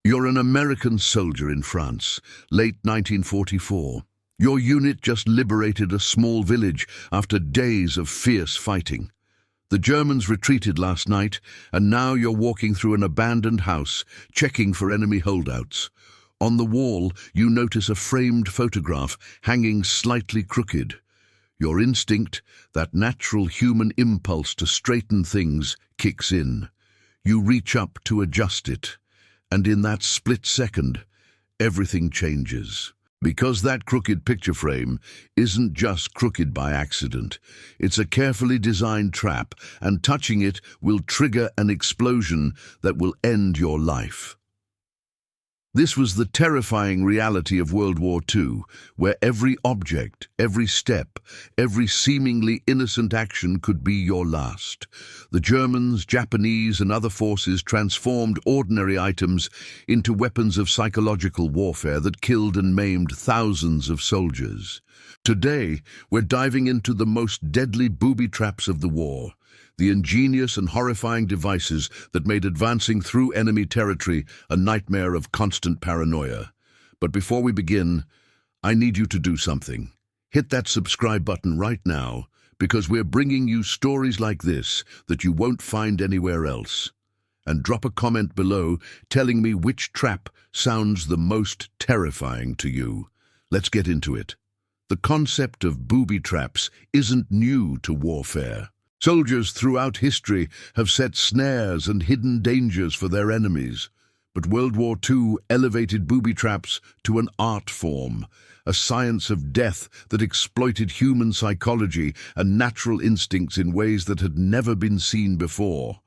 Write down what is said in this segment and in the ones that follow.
You're an American soldier in France, late 1944. Your unit just liberated a small village after days of fierce fighting. The Germans retreated last night, and now you're walking through an abandoned house, checking for enemy holdouts. On the wall, you notice a framed photograph hanging slightly crooked. Your instinct, that natural human impulse to straighten things, kicks in. You reach up to adjust it, and in that split second, everything changes. Because that crooked picture frame isn't just crooked by accident. It's a carefully designed trap, and touching it will trigger an explosion that will end your life. This was the terrifying reality of World War II, where every object, every step, every seemingly innocent action could be your last. The Germans, Japanese, and other forces transformed ordinary items into weapons of psychological warfare that killed and maimed thousands of soldiers. Today, we're diving into the most deadly booby traps of the war. The ingenious and horrifying devices that made advancing through enemy territory a nightmare of constant paranoia. But before we begin, I need you to do something. Hit that subscribe button right now, because we're bringing you stories like this that you won't find anywhere else. And drop a comment below telling me which trap sounds the most terrifying to you. Let's get into it. The concept of booby traps isn't new to warfare. Soldiers throughout history have set snares and hidden dangers for their enemies. But World War II elevated booby traps to an art form, a science of death that exploited human psychology and natural instincts in ways that had never been seen before.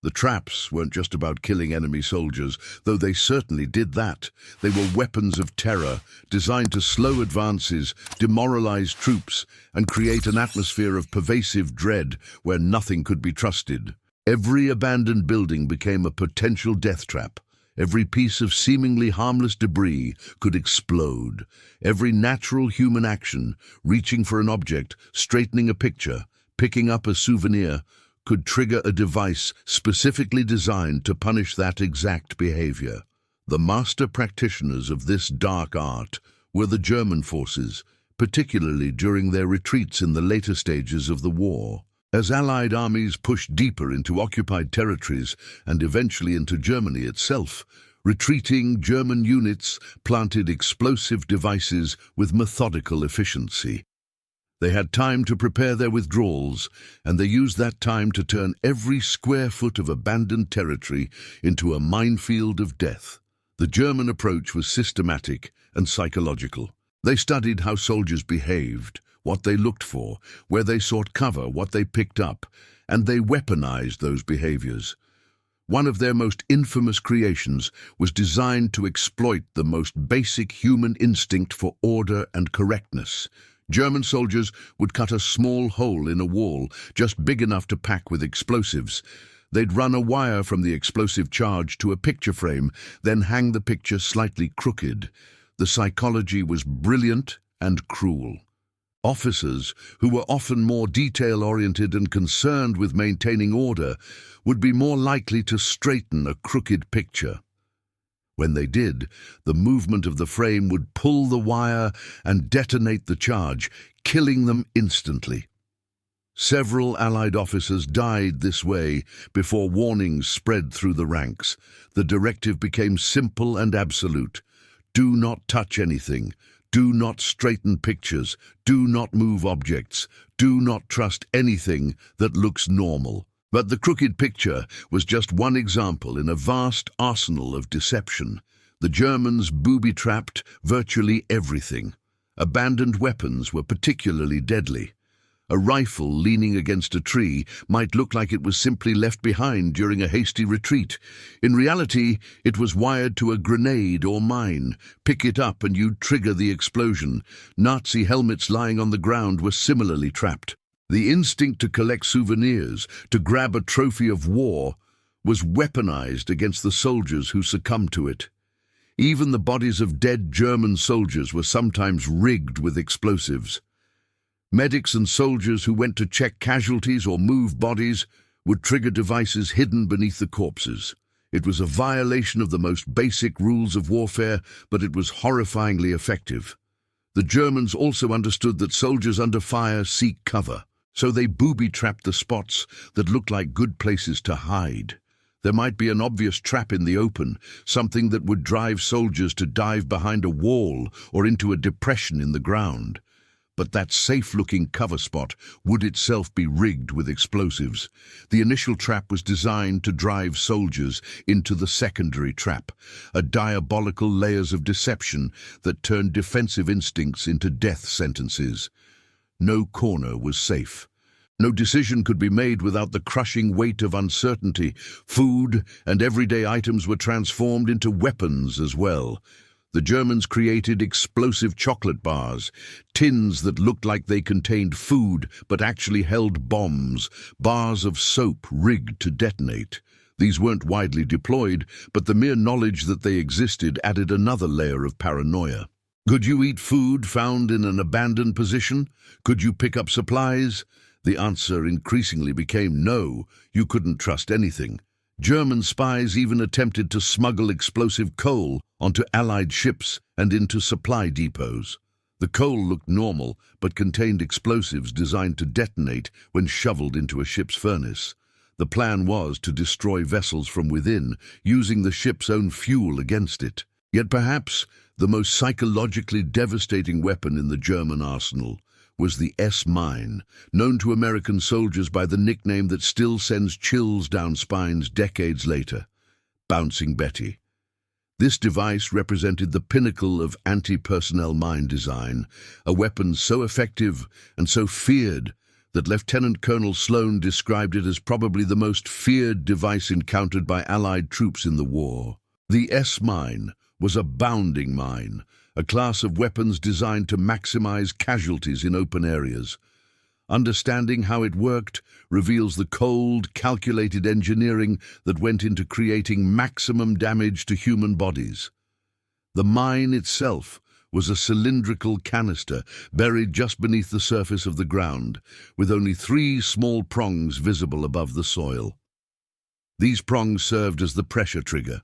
The traps weren't just about killing enemy soldiers, though they certainly did that. They were weapons of terror, designed to slow advances, demoralize troops, and create an atmosphere of pervasive dread where nothing could be trusted. Every abandoned building became a potential death trap. Every piece of seemingly harmless debris could explode. Every natural human action, reaching for an object, straightening a picture, picking up a souvenir, could trigger a device specifically designed to punish that exact behavior. The master practitioners of this dark art were the German forces, particularly during their retreats in the later stages of the war. As Allied armies pushed deeper into occupied territories and eventually into Germany itself, retreating German units planted explosive devices with methodical efficiency. They had time to prepare their withdrawals, and they used that time to turn every square foot of abandoned territory into a minefield of death. The German approach was systematic and psychological. They studied how soldiers behaved, what they looked for, where they sought cover, what they picked up, and they weaponized those behaviors. One of their most infamous creations was designed to exploit the most basic human instinct for order and correctness. German soldiers would cut a small hole in a wall, just big enough to pack with explosives. They'd run a wire from the explosive charge to a picture frame, then hang the picture slightly crooked. The psychology was brilliant and cruel. Officers, who were often more detail-oriented and concerned with maintaining order, would be more likely to straighten a crooked picture. When they did, the movement of the frame would pull the wire and detonate the charge, killing them instantly. Several Allied officers died this way before warnings spread through the ranks. The directive became simple and absolute. Do not touch anything. Do not straighten pictures. Do not move objects. Do not trust anything that looks normal. But the crooked picture was just one example in a vast arsenal of deception. The Germans booby-trapped virtually everything. Abandoned weapons were particularly deadly. A rifle leaning against a tree might look like it was simply left behind during a hasty retreat. In reality, it was wired to a grenade or mine. Pick it up and you'd trigger the explosion. Nazi helmets lying on the ground were similarly trapped. The instinct to collect souvenirs, to grab a trophy of war, was weaponized against the soldiers who succumbed to it. Even the bodies of dead German soldiers were sometimes rigged with explosives. Medics and soldiers who went to check casualties or move bodies would trigger devices hidden beneath the corpses. It was a violation of the most basic rules of warfare, but it was horrifyingly effective. The Germans also understood that soldiers under fire seek cover, so they booby-trapped the spots that looked like good places to hide. There might be an obvious trap in the open, something that would drive soldiers to dive behind a wall or into a depression in the ground. But that safe-looking cover spot would itself be rigged with explosives. The initial trap was designed to drive soldiers into the secondary trap, a diabolical layers of deception that turned defensive instincts into death sentences. No corner was safe. No decision could be made without the crushing weight of uncertainty. Food and everyday items were transformed into weapons as well. The Germans created explosive chocolate bars, tins that looked like they contained food but actually held bombs, bars of soap rigged to detonate. These weren't widely deployed, but the mere knowledge that they existed added another layer of paranoia. Could you eat food found in an abandoned position? Could you pick up supplies? The answer increasingly became no, you couldn't trust anything. German spies even attempted to smuggle explosive coal onto Allied ships and into supply depots. The coal looked normal, but contained explosives designed to detonate when shoveled into a ship's furnace. The plan was to destroy vessels from within, using the ship's own fuel against it. Yet perhaps the most psychologically devastating weapon in the German arsenal was the S-mine, known to American soldiers by the nickname that still sends chills down spines decades later, Bouncing Betty. This device represented the pinnacle of anti-personnel mine design, a weapon so effective and so feared that Lieutenant Colonel Sloan described it as probably the most feared device encountered by Allied troops in the war. The S-mine was a bounding mine, a class of weapons designed to maximize casualties in open areas. Understanding how it worked reveals the cold, calculated engineering that went into creating maximum damage to human bodies. The mine itself was a cylindrical canister buried just beneath the surface of the ground, with only 3 small prongs visible above the soil. These prongs served as the pressure trigger.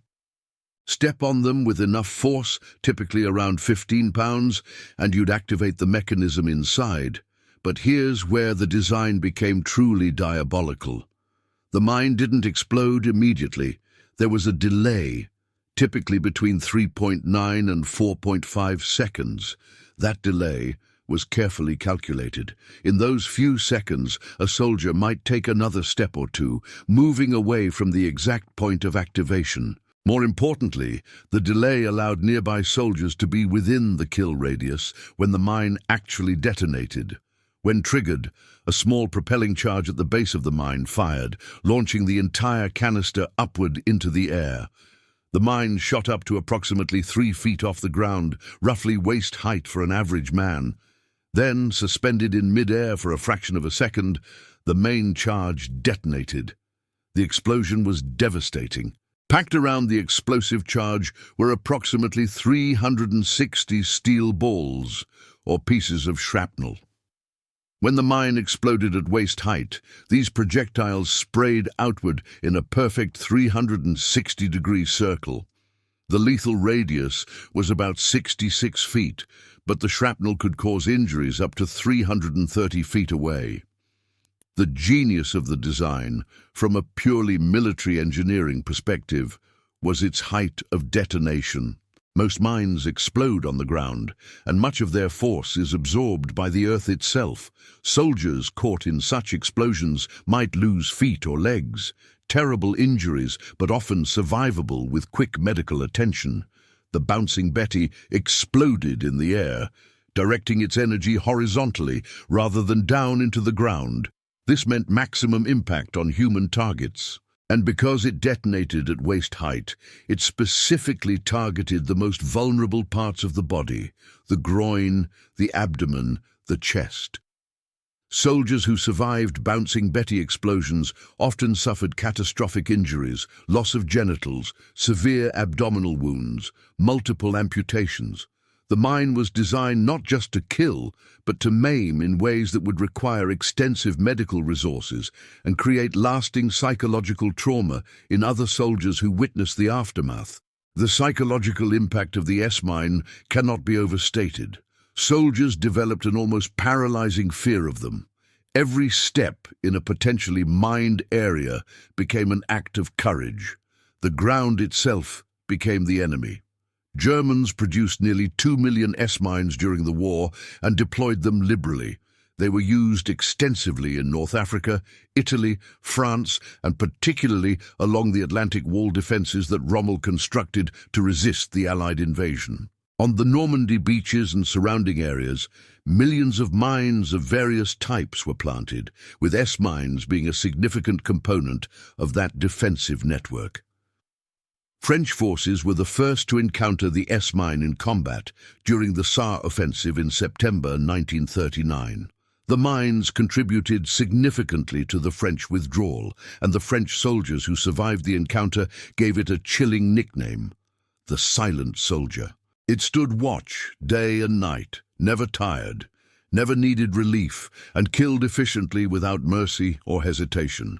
Step on them with enough force, typically around 15 pounds, and you'd activate the mechanism inside. But here's where the design became truly diabolical. The mine didn't explode immediately. There was a delay, typically between 3.9 and 4.5 seconds. That delay was carefully calculated. In those few seconds, a soldier might take another step or two, moving away from the exact point of activation. More importantly, the delay allowed nearby soldiers to be within the kill radius when the mine actually detonated. When triggered, a small propelling charge at the base of the mine fired, launching the entire canister upward into the air. The mine shot up to approximately 3 feet off the ground, roughly waist height for an average man. Then, suspended in mid-air for a fraction of a second, the main charge detonated. The explosion was devastating. Packed around the explosive charge were approximately 360 steel balls, or pieces of shrapnel. When the mine exploded at waist height, these projectiles sprayed outward in a perfect 360-degree circle. The lethal radius was about 66 feet, but the shrapnel could cause injuries up to 330 feet away. The genius of the design, from a purely military engineering perspective, was its height of detonation. Most mines explode on the ground, and much of their force is absorbed by the earth itself. Soldiers caught in such explosions might lose feet or legs. Terrible injuries, but often survivable with quick medical attention. The Bouncing Betty exploded in the air, directing its energy horizontally rather than down into the ground. This meant maximum impact on human targets. And because it detonated at waist height, it specifically targeted the most vulnerable parts of the body: the groin, the abdomen, the chest. Soldiers who survived Bouncing Betty explosions often suffered catastrophic injuries, loss of genitals, severe abdominal wounds, multiple amputations. The mine was designed not just to kill, but to maim in ways that would require extensive medical resources and create lasting psychological trauma in other soldiers who witnessed the aftermath. The psychological impact of the S-mine cannot be overstated. Soldiers developed an almost paralyzing fear of them. Every step in a potentially mined area became an act of courage. The ground itself became the enemy. Germans produced nearly 2 million S-mines during the war and deployed them liberally. They were used extensively in North Africa, Italy, France, and particularly along the Atlantic Wall defenses that Rommel constructed to resist the Allied invasion. On the Normandy beaches and surrounding areas, millions of mines of various types were planted, with S-mines being a significant component of that defensive network. French forces were the first to encounter the S-mine in combat during the Saar offensive in September 1939. The mines contributed significantly to the French withdrawal, and the French soldiers who survived the encounter gave it a chilling nickname, the Silent Soldier. It stood watch day and night, never tired, never needed relief, and killed efficiently without mercy or hesitation.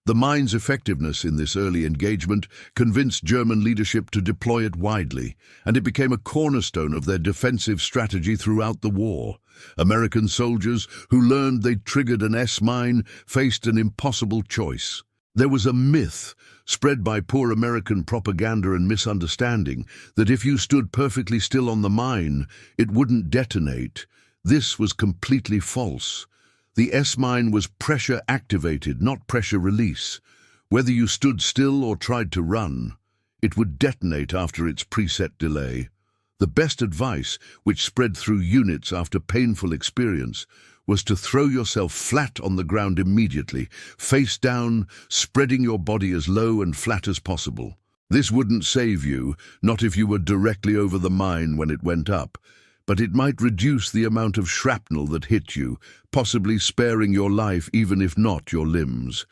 The mine's effectiveness in this early engagement convinced German leadership to deploy it widely, and it became a cornerstone of their defensive strategy throughout the war. American soldiers who learned they triggered an S-mine faced an impossible choice. There was a myth, spread by poor American propaganda and misunderstanding, that if you stood perfectly still on the mine, it wouldn't detonate. This was completely false. The S-mine was pressure-activated, not pressure-release. Whether you stood still or tried to run, it would detonate after its preset delay. The best advice, which spread through units after painful experience, was to throw yourself flat on the ground immediately, face down, spreading your body as low and flat as possible. This wouldn't save you, not if you were directly over the mine when it went up, but it might reduce the amount of shrapnel that hit you, possibly sparing your life even if not your limbs.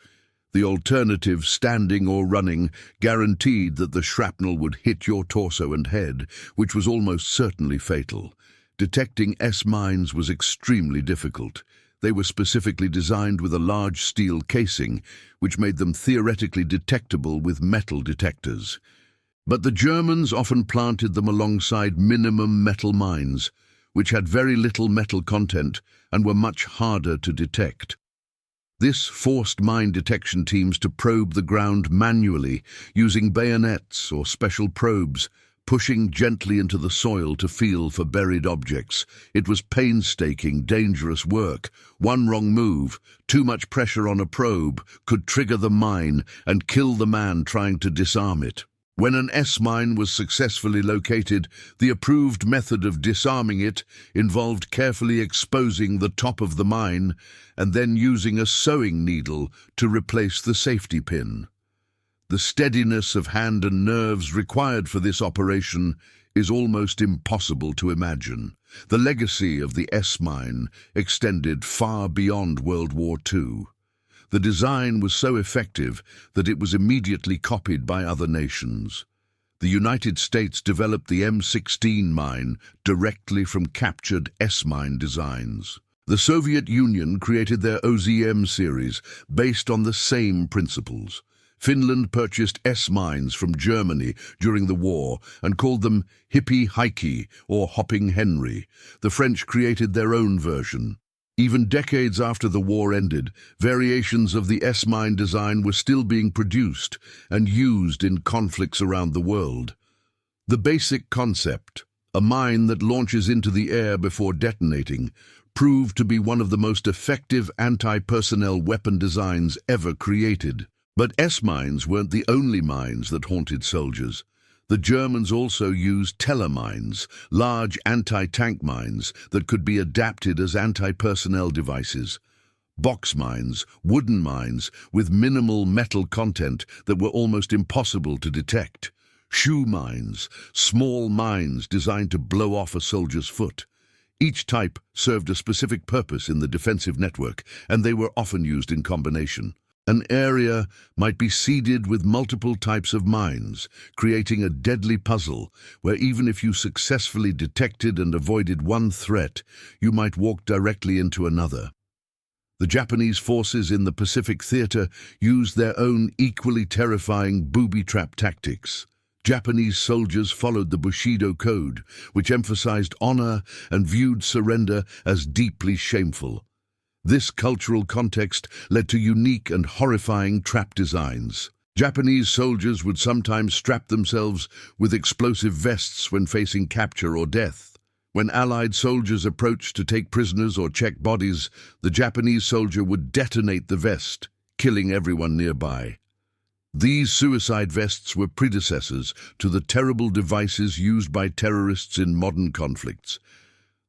The alternative, standing or running, guaranteed that the shrapnel would hit your torso and head, which was almost certainly fatal. Detecting S-mines was extremely difficult. They were specifically designed with a large steel casing, which made them theoretically detectable with metal detectors. But the Germans often planted them alongside minimum metal mines, which had very little metal content and were much harder to detect. This forced mine detection teams to probe the ground manually, using bayonets or special probes, pushing gently into the soil to feel for buried objects. It was painstaking, dangerous work. One wrong move, too much pressure on a probe, could trigger the mine and kill the man trying to disarm it. When an S-mine was successfully located, the approved method of disarming it involved carefully exposing the top of the mine and then using a sewing needle to replace the safety pin. The steadiness of hand and nerves required for this operation is almost impossible to imagine. The legacy of the S-mine extended far beyond World War II. The design was so effective that it was immediately copied by other nations. The United States developed the M16 mine directly from captured S-mine designs. The Soviet Union created their OZM series based on the same principles. Finland purchased S-mines from Germany during the war and called them Hippie Heike or Hopping Henry. The French created their own version. Even decades after the war ended, variations of the S-mine design were still being produced and used in conflicts around the world. The basic concept, a mine that launches into the air before detonating, proved to be one of the most effective anti-personnel weapon designs ever created. But S-mines weren't the only mines that haunted soldiers. The Germans also used telemines, large anti-tank mines that could be adapted as anti-personnel devices. Box mines, wooden mines with minimal metal content that were almost impossible to detect. Shoe mines, small mines designed to blow off a soldier's foot. Each type served a specific purpose in the defensive network, and they were often used in combination. An area might be seeded with multiple types of mines, creating a deadly puzzle where even if you successfully detected and avoided one threat, you might walk directly into another. The Japanese forces in the Pacific Theater used their own equally terrifying booby-trap tactics. Japanese soldiers followed the Bushido Code, which emphasized honor and viewed surrender as deeply shameful. This cultural context led to unique and horrifying trap designs. Japanese soldiers would sometimes strap themselves with explosive vests when facing capture or death. When Allied soldiers approached to take prisoners or check bodies, the Japanese soldier would detonate the vest, killing everyone nearby. These suicide vests were predecessors to the terrible devices used by terrorists in modern conflicts.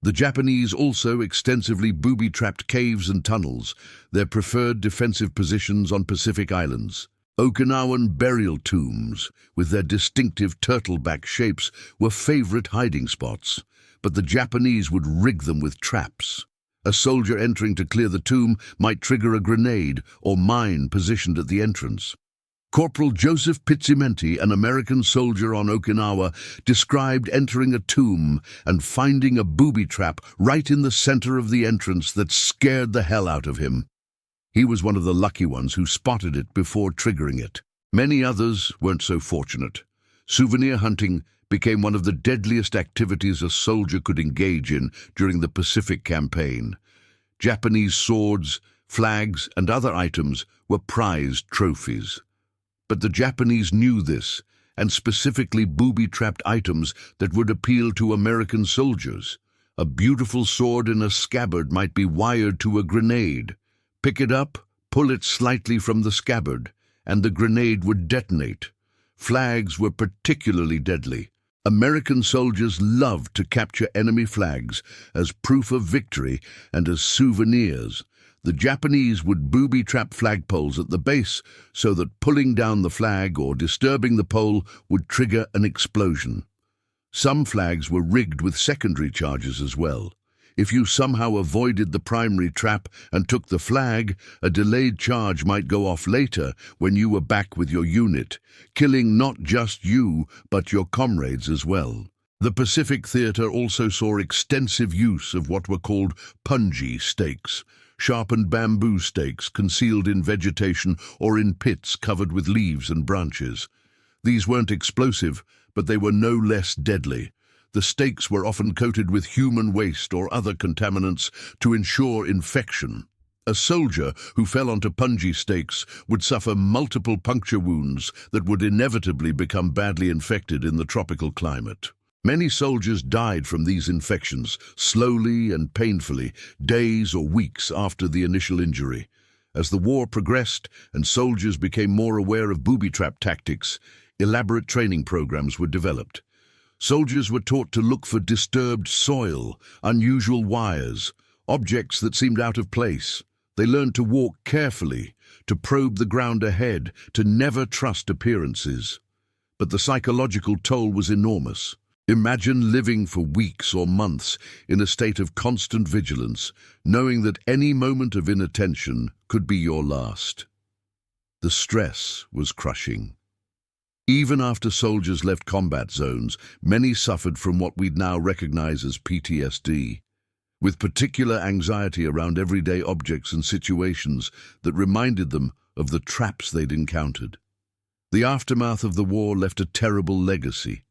The Japanese also extensively booby-trapped caves and tunnels, their preferred defensive positions on Pacific islands. Okinawan burial tombs, with their distinctive turtle-back shapes, were favorite hiding spots, but the Japanese would rig them with traps. A soldier entering to clear the tomb might trigger a grenade or mine positioned at the entrance. Corporal Joseph Pizzimenti, an American soldier on Okinawa, described entering a tomb and finding a booby trap right in the center of the entrance that scared the hell out of him. He was one of the lucky ones who spotted it before triggering it. Many others weren't so fortunate. Souvenir hunting became one of the deadliest activities a soldier could engage in during the Pacific Campaign. Japanese swords, flags, and other items were prized trophies. But the Japanese knew this, and specifically booby-trapped items that would appeal to American soldiers. A beautiful sword in a scabbard might be wired to a grenade. Pick it up, pull it slightly from the scabbard, and the grenade would detonate. Flags were particularly deadly. American soldiers loved to capture enemy flags as proof of victory and as souvenirs. The Japanese would booby-trap flagpoles at the base so that pulling down the flag or disturbing the pole would trigger an explosion. Some flags were rigged with secondary charges as well. If you somehow avoided the primary trap and took the flag, a delayed charge might go off later when you were back with your unit, killing not just you, but your comrades as well. The Pacific Theater also saw extensive use of what were called punji stakes, sharpened bamboo stakes concealed in vegetation or in pits covered with leaves and branches. These weren't explosive, but they were no less deadly. The stakes were often coated with human waste or other contaminants to ensure infection. A soldier who fell onto punji stakes would suffer multiple puncture wounds that would inevitably become badly infected in the tropical climate. Many soldiers died from these infections, slowly and painfully, days or weeks after the initial injury. As the war progressed and soldiers became more aware of booby-trap tactics, elaborate training programs were developed. Soldiers were taught to look for disturbed soil, unusual wires, objects that seemed out of place. They learned to walk carefully, to probe the ground ahead, to never trust appearances. But the psychological toll was enormous. Imagine living for weeks or months in a state of constant vigilance, knowing that any moment of inattention could be your last. The stress was crushing. Even after soldiers left combat zones, many suffered from what we'd now recognize as PTSD, with particular anxiety around everyday objects and situations that reminded them of the traps they'd encountered. The aftermath of the war left a terrible legacy.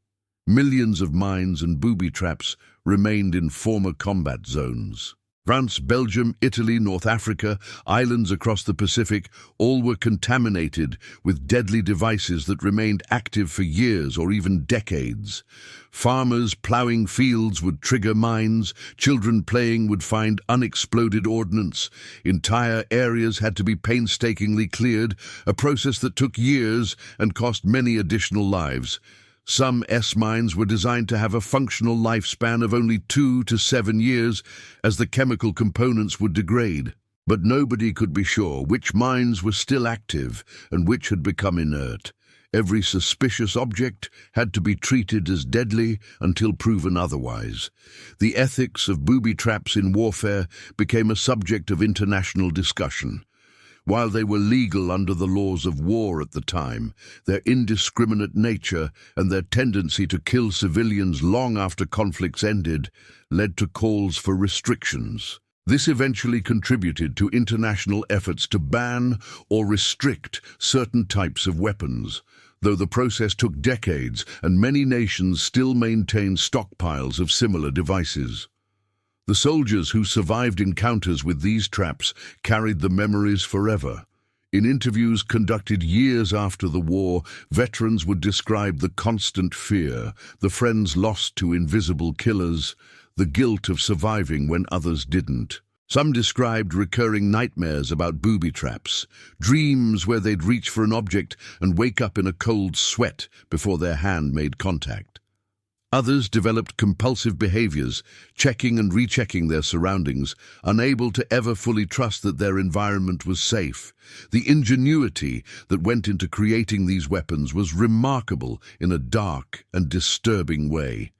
Millions of mines and booby traps remained in former combat zones. France, Belgium, Italy, North Africa, islands across the Pacific, all were contaminated with deadly devices that remained active for years or even decades. Farmers ploughing fields would trigger mines, children playing would find unexploded ordnance, entire areas had to be painstakingly cleared, a process that took years and cost many additional lives. Some S-mines were designed to have a functional lifespan of only 2 to 7 years as the chemical components would degrade. But nobody could be sure which mines were still active and which had become inert. Every suspicious object had to be treated as deadly until proven otherwise. The ethics of booby traps in warfare became a subject of international discussion. While they were legal under the laws of war at the time, their indiscriminate nature and their tendency to kill civilians long after conflicts ended led to calls for restrictions. This eventually contributed to international efforts to ban or restrict certain types of weapons, though the process took decades and many nations still maintain stockpiles of similar devices. The soldiers who survived encounters with these traps carried the memories forever. In interviews conducted years after the war, veterans would describe the constant fear, the friends lost to invisible killers, the guilt of surviving when others didn't. Some described recurring nightmares about booby traps, dreams where they'd reach for an object and wake up in a cold sweat before their hand made contact. Others developed compulsive behaviors, checking and rechecking their surroundings, unable to ever fully trust that their environment was safe. The ingenuity that went into creating these weapons was remarkable in a dark and disturbing way.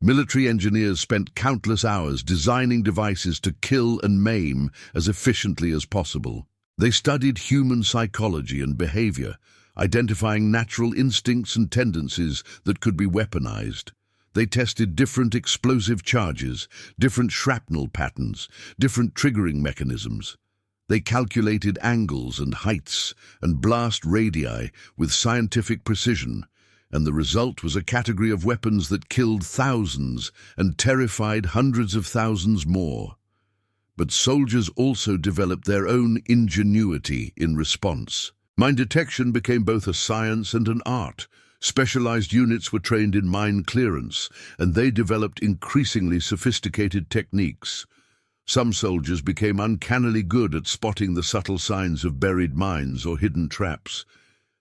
Military engineers spent countless hours designing devices to kill and maim as efficiently as possible. They studied human psychology and behavior, identifying natural instincts and tendencies that could be weaponized. They tested different explosive charges, different shrapnel patterns, different triggering mechanisms. They calculated angles and heights and blast radii with scientific precision, and the result was a category of weapons that killed thousands and terrified hundreds of thousands more. But soldiers also developed their own ingenuity in response. Mine detection became both a science and an art. Specialized units were trained in mine clearance, and they developed increasingly sophisticated techniques. Some soldiers became uncannily good at spotting the subtle signs of buried mines or hidden traps.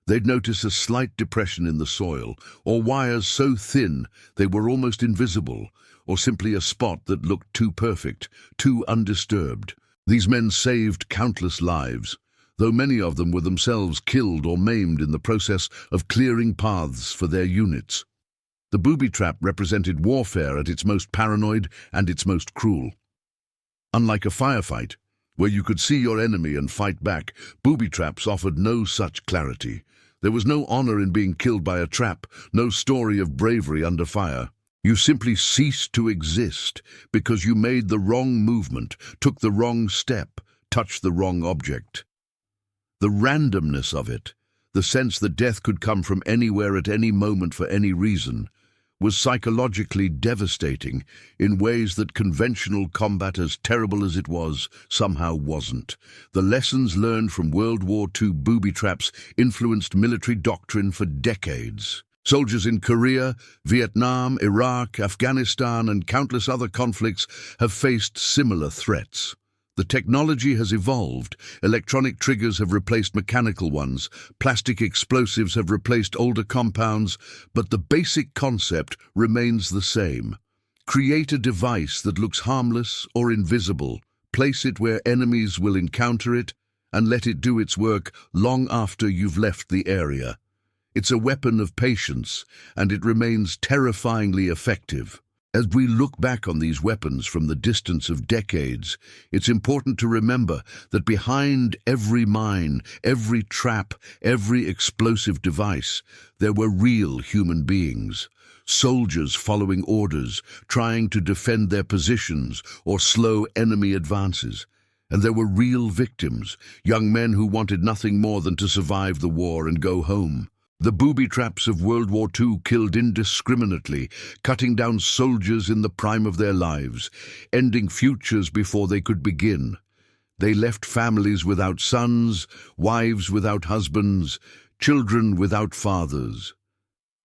They'd notice a slight depression in the soil, or wires so thin they were almost invisible, or simply a spot that looked too perfect, too undisturbed. These men saved countless lives, though many of them were themselves killed or maimed in the process of clearing paths for their units. The booby trap represented warfare at its most paranoid and its most cruel. Unlike a firefight, where you could see your enemy and fight back, booby traps offered no such clarity. There was no honor in being killed by a trap, no story of bravery under fire. You simply ceased to exist because you made the wrong movement, took the wrong step, touched the wrong object. The randomness of it, the sense that death could come from anywhere at any moment for any reason, was psychologically devastating in ways that conventional combat, as terrible as it was, somehow wasn't. The lessons learned from World War II booby traps influenced military doctrine for decades. Soldiers in Korea, Vietnam, Iraq, Afghanistan, and countless other conflicts have faced similar threats. The technology has evolved. Electronic triggers have replaced mechanical ones. Plastic explosives have replaced older compounds, but the basic concept remains the same. Create a device that looks harmless or invisible, place it where enemies will encounter it, and let it do its work long after you've left the area. It's a weapon of patience, and it remains terrifyingly effective. As we look back on these weapons from the distance of decades, it's important to remember that behind every mine, every trap, every explosive device, there were real human beings. Soldiers following orders, trying to defend their positions or slow enemy advances. And there were real victims, young men who wanted nothing more than to survive the war and go home. The booby traps of World War II killed indiscriminately, cutting down soldiers in the prime of their lives, ending futures before they could begin. They left families without sons, wives without husbands, children without fathers.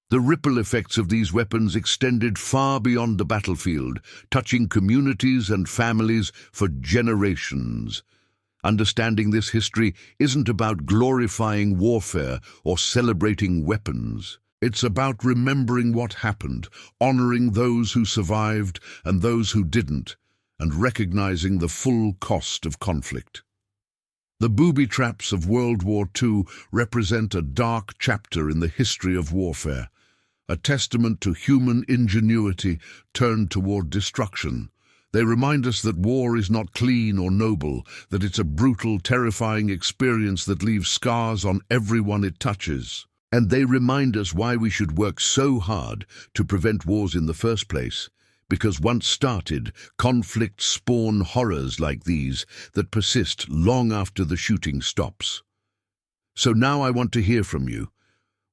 The ripple effects of these weapons extended far beyond the battlefield, touching communities and families for generations. Understanding this history isn't about glorifying warfare or celebrating weapons. It's about remembering what happened, honoring those who survived and those who didn't, and recognizing the full cost of conflict. The booby traps of World War II represent a dark chapter in the history of warfare, a testament to human ingenuity turned toward destruction. They remind us that war is not clean or noble, that it's a brutal, terrifying experience that leaves scars on everyone it touches. And they remind us why we should work so hard to prevent wars in the first place, because once started, conflicts spawn horrors like these that persist long after the shooting stops. So now I want to hear from you.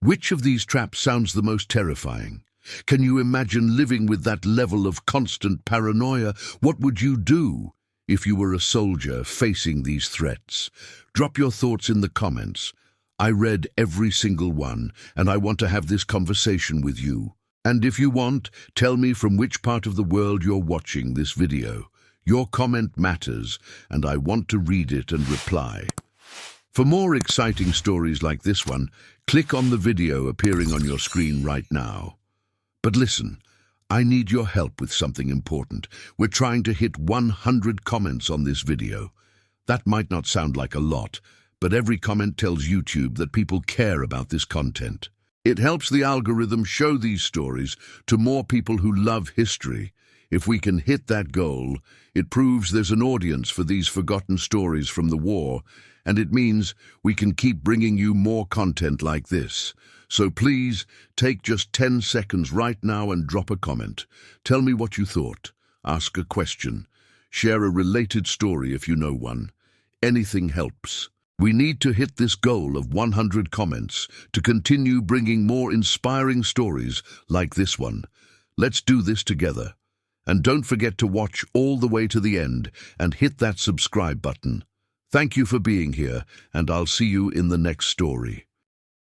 Which of these traps sounds the most terrifying? Can you imagine living with that level of constant paranoia? What would you do if you were a soldier facing these threats? Drop your thoughts in the comments. I read every single one, and I want to have this conversation with you. And if you want, tell me from which part of the world you're watching this video. Your comment matters, and I want to read it and reply. For more exciting stories like this one, click on the video appearing on your screen right now. But listen, I need your help with something important. We're trying to hit 100 comments on this video. That might not sound like a lot, but every comment tells YouTube that people care about this content. It helps the algorithm show these stories to more people who love history. If we can hit that goal, it proves there's an audience for these forgotten stories from the war, and it means we can keep bringing you more content like this. So please, take just 10 seconds right now and drop a comment. Tell me what you thought. Ask a question. Share a related story if you know one. Anything helps. We need to hit this goal of 100 comments to continue bringing more inspiring stories like this one. Let's do this together. And don't forget to watch all the way to the end and hit that subscribe button. Thank you for being here, and I'll see you in the next story.